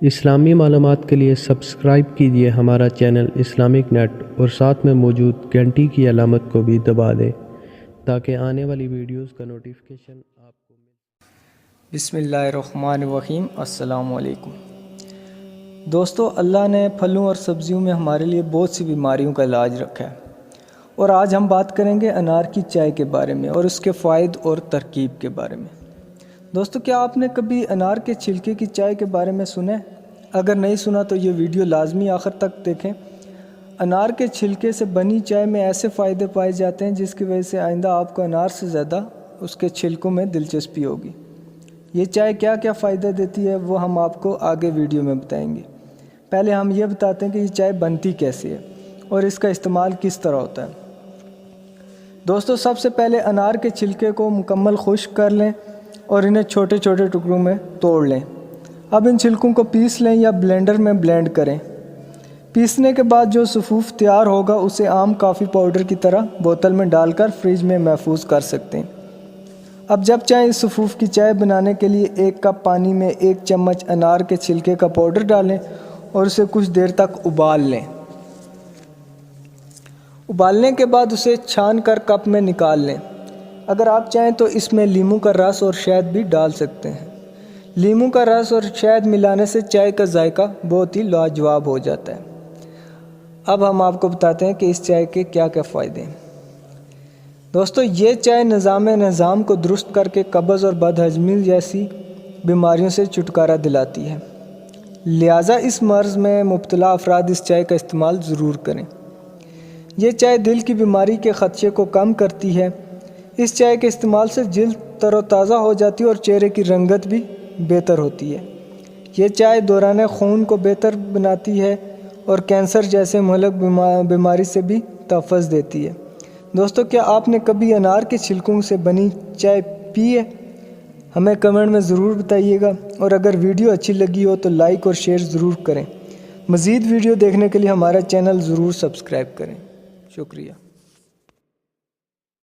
اسلامی معلومات کے لیے سبسکرائب کیجیے ہمارا چینل اسلامک نیٹ اور ساتھ میں موجود گھنٹی کی علامت کو بھی دبا دیں تاکہ آنے والی ویڈیوز کا نوٹیفیکیشن آپ کو مل۔ بسم اللہ الرحمن الرحیم۔ السلام علیکم دوستو، اللہ نے پھلوں اور سبزیوں میں ہمارے لیے بہت سی بیماریوں کا علاج رکھا ہے، اور آج ہم بات کریں گے انار کی چائے کے بارے میں اور اس کے فوائد اور ترکیب کے بارے میں۔ دوستو، کیا آپ نے کبھی انار کے چھلکے کی چائے کے بارے میں سنا ہے؟ اگر نہیں سنا تو یہ ویڈیو لازمی آخر تک دیکھیں۔ انار کے چھلکے سے بنی چائے میں ایسے فائدے پائے جاتے ہیں جس کی وجہ سے آئندہ آپ کو انار سے زیادہ اس کے چھلکوں میں دلچسپی ہوگی۔ یہ چائے کیا کیا فائدہ دیتی ہے وہ ہم آپ کو آگے ویڈیو میں بتائیں گے۔ پہلے ہم یہ بتاتے ہیں کہ یہ چائے بنتی کیسے ہے اور اس کا استعمال کس طرح ہوتا ہے۔ دوستو، سب سے پہلے انار کے چھلکے کو مکمل خشک کر لیں اور انہیں چھوٹے چھوٹے ٹکڑوں میں توڑ لیں۔ اب ان چھلکوں کو پیس لیں یا بلینڈر میں بلینڈ کریں۔ پیسنے کے بعد جو صفوف تیار ہوگا اسے عام کافی پاؤڈر کی طرح بوتل میں ڈال کر فریج میں محفوظ کر سکتے ہیں۔ اب جب چاہیں اس صفوف کی چائے بنانے کے لیے 1 کپ پانی میں 1 چمچ انار کے چھلکے کا پاؤڈر ڈالیں اور اسے کچھ دیر تک ابال لیں۔ ابالنے کے بعد اسے چھان کر کپ میں نکال لیں۔ اگر آپ چاہیں تو اس میں لیموں کا رس اور شہد بھی ڈال سکتے ہیں۔ لیموں کا رس اور شہد ملانے سے چائے کا ذائقہ بہت ہی لاجواب ہو جاتا ہے۔ اب ہم آپ کو بتاتے ہیں کہ اس چائے کے کیا کیا فائدے ہیں۔ دوستو، یہ چائے نظام کو درست کر کے قبض اور بد ہضمی جیسی بیماریوں سے چھٹکارا دلاتی ہے، لہٰذا اس مرض میں مبتلا افراد اس چائے کا استعمال ضرور کریں۔ یہ چائے دل کی بیماری کے خدشے کو کم کرتی ہے۔ اس چائے کے استعمال سے جلد تر و تازہ ہو جاتی ہے اور چہرے کی رنگت بھی بہتر ہوتی ہے۔ یہ چائے دوران خون کو بہتر بناتی ہے اور کینسر جیسے مہلک بیماری سے بھی تحفظ دیتی ہے۔ دوستو، کیا آپ نے کبھی انار کے چھلکوں سے بنی چائے پی ہے؟ ہمیں کمنٹ میں ضرور بتائیے گا، اور اگر ویڈیو اچھی لگی ہو تو لائک اور شیئر ضرور کریں۔ مزید ویڈیو دیکھنے کے لیے ہمارا چینل ضرور سبسکرائب کریں۔ شکریہ۔